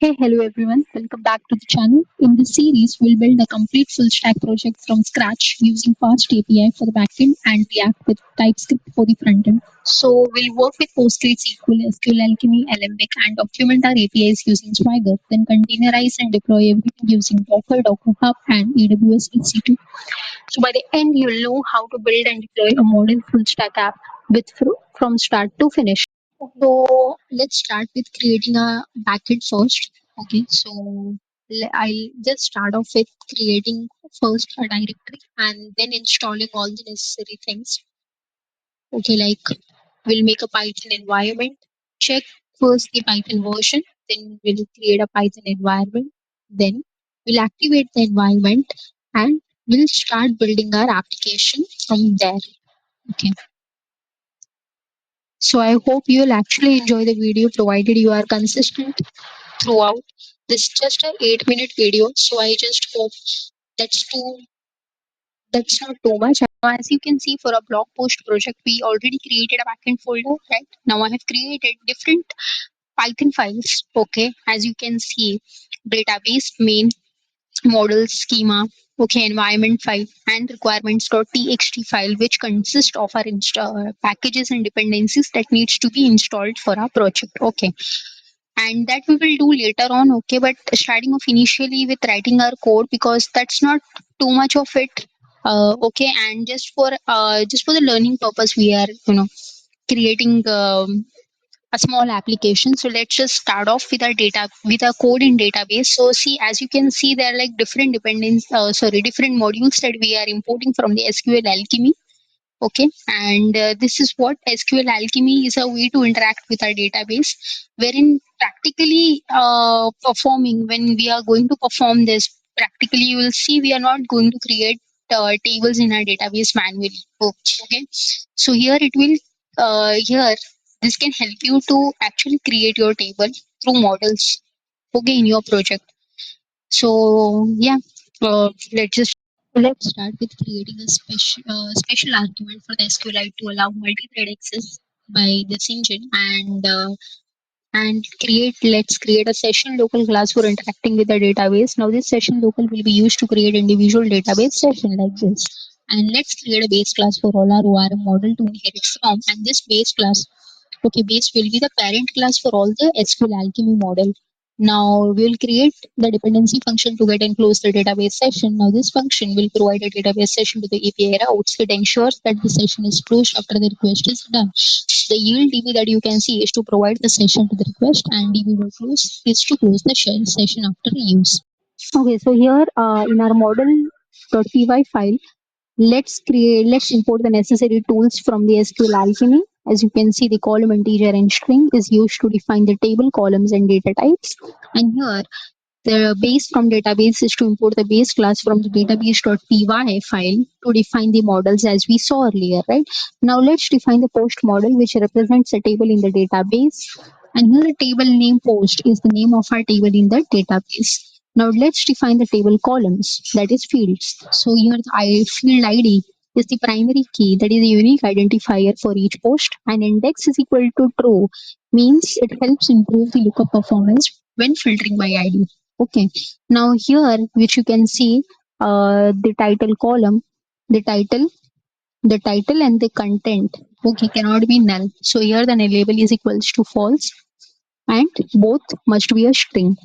Hey, hello everyone. Welcome back to the channel. In this series, we'll build a complete full stack project from scratch using FastAPI for the backend and React with TypeScript for the frontend. So we'll work with PostgreSQL, SQLAlchemy, Alembic, and document our APIs using Swagger, then containerize and deploy everything using Docker, Docker Hub, and AWS EC2. So by the end, you'll know how to build and deploy a modern full stack app from start to finish. So let's start with creating a backend first. Okay, so I'll just start off with creating first a directory and then installing all the necessary things. Okay, like we'll make a Python environment, check first the Python version, then we'll create a Python environment, then we'll activate the environment and we'll start building our application from there. Okay. So I hope you'll actually enjoy the video provided you are consistent throughout. This is just a 8-minute video, so I just hope that's too that's not too much. As you can see, for a blog post project, we already created a backend folder, right? Now I have created different Python files. Okay, as you can see, database main model schema. Okay, environment file and requirements.txt file, which consist of our packages and dependencies that needs to be installed for our project. Okay, and that we will do later on. Okay, but starting off initially with writing our code, because that's not too much of it. Okay, and just for the learning purpose, we are creating a small application. So let's just start off with our data with our code in database. So see, as you can see, there are like different modules that we are importing from the SQLAlchemy. Okay, and this is what SQLAlchemy is, a way to interact with our database, wherein practically performing, when we are going to perform this, practically you will see we are not going to create tables in our database manually. Okay, so here it will here this can help you to actually create your table through models. Okay, in your project. So yeah, let's start with creating a special argument for the SQLite to allow multi-thread access by this engine, and let's create a session local class for interacting with the database. Now this session local will be used to create individual database session like this. And let's create a base class for all our ORM model to inherit from. And this base class, okay, base will be the parent class for all the SQLAlchemy model. Now we'll create the dependency function to get and close the database session. Now this function will provide a database session to the API routes. It ensures that the session is closed after the request is done. The yield DB that you can see is to provide the session to the request, and DB.close is to close the session after use. Okay, so here in our model.py file, let's import the necessary tools from the SQLAlchemy. As you can see, the column integer and string is used to define the table columns and data types. And here the base from database is to import the base class from the database.py file to define the models, as we saw earlier, right? Now let's define the post model, which represents a table in the database. And here the table name post is the name of our table in the database. Now let's define the table columns, that is fields. So here the field ID is the primary key, that is a unique identifier for each post, and index is equal to true, means it helps improve the lookup performance when filtering by ID. Okay, now here, which you can see, the title column, the title, and the content, okay, cannot be null. So here the label is equals to false, and both must be a string.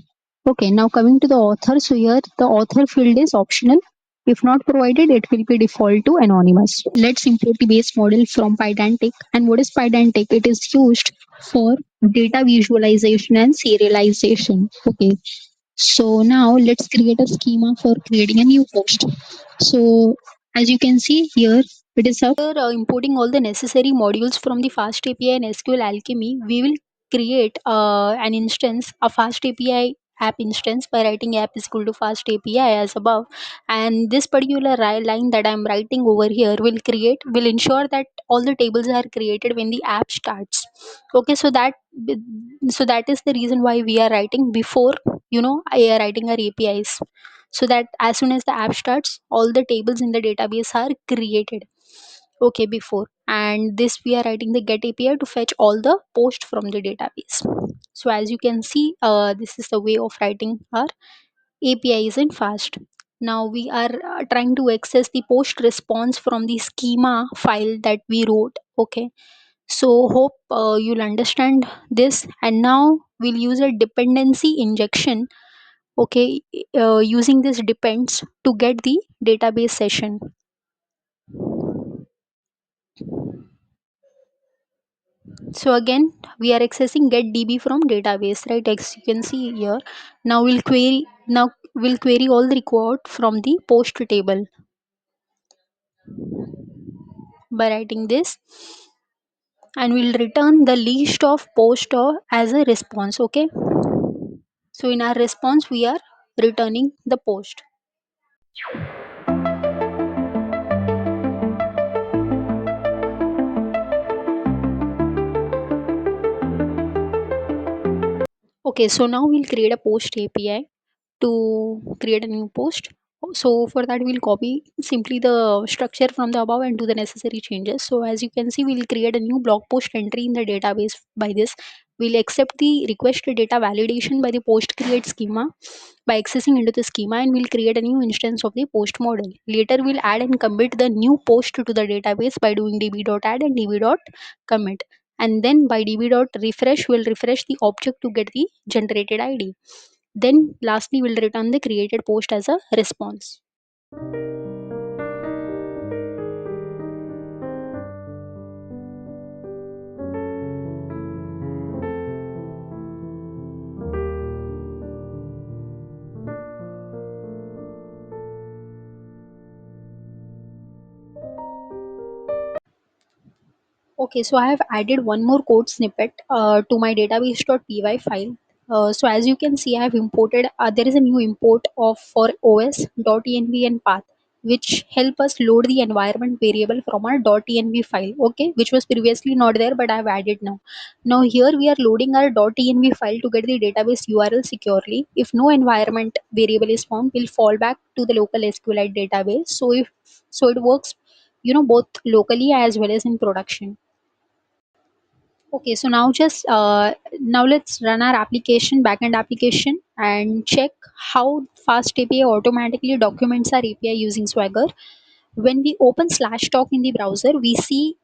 Okay, now coming to the author. So here the author field is optional. If not provided, it will be default to anonymous. Let's import the base model from Pydantic. And what is Pydantic? It is used for data visualization and serialization. Okay, so now let's create a schema for creating a new post. So as you can see here, it is after importing all the necessary modules from the FastAPI and SQLAlchemy, we will create an instance, a FastAPI app instance, by writing app is equal to FastAPI as above. And this particular line that I'm writing over here will ensure that all the tables are created when the app starts. Okay, so that is the reason why we are writing before I are writing our APIs, so that as soon as the app starts, all the tables in the database are created. okay, before, and this we are writing the get API to fetch all the post from the database. So as you can see, this is the way of writing our API is in fast. Now we are trying to access the post response from the schema file that we wrote. Okay, so hope you'll understand this. And now we'll use a dependency injection. Okay, using this depends to get the database session. So again, we are accessing get db from database, right? As you can see here, now we'll query all the record from the post table by writing this, and we'll return the list of post as a response. Okay, so in our response we are returning the post. Okay, so now we'll create a post API to create a new post. So for that we'll copy simply the structure from the above and do the necessary changes. So as you can see, we'll create a new blog post entry in the database. By this, we'll accept the request data validation by the post create schema by accessing into the schema, and we'll create a new instance of the post model. Later we'll add and commit the new post to the database by doing db.add and db.commit, and then by db.refresh we'll refresh the object to get the generated id. Then lastly, we'll return the created post as a response. Okay, so I have added one more code snippet to my database.py file. So as you can see, I have imported, there is a new import of for os.env and path, which help us load the environment variable from our .env file, okay, which was previously not there, but I have added now. Now here we are loading our .env file to get the database URL securely. If no environment variable is found, we'll fall back to the local SQLite database. So it works, both locally as well as in production. Okay, so now let's run our application, backend application, and check how FastAPI automatically documents our API using Swagger. When we open /talk in the browser, we see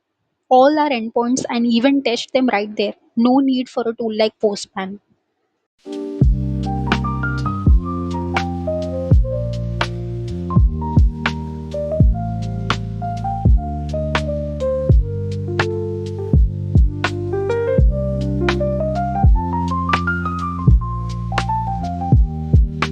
all our endpoints and even test them right there. No need for a tool like Postman.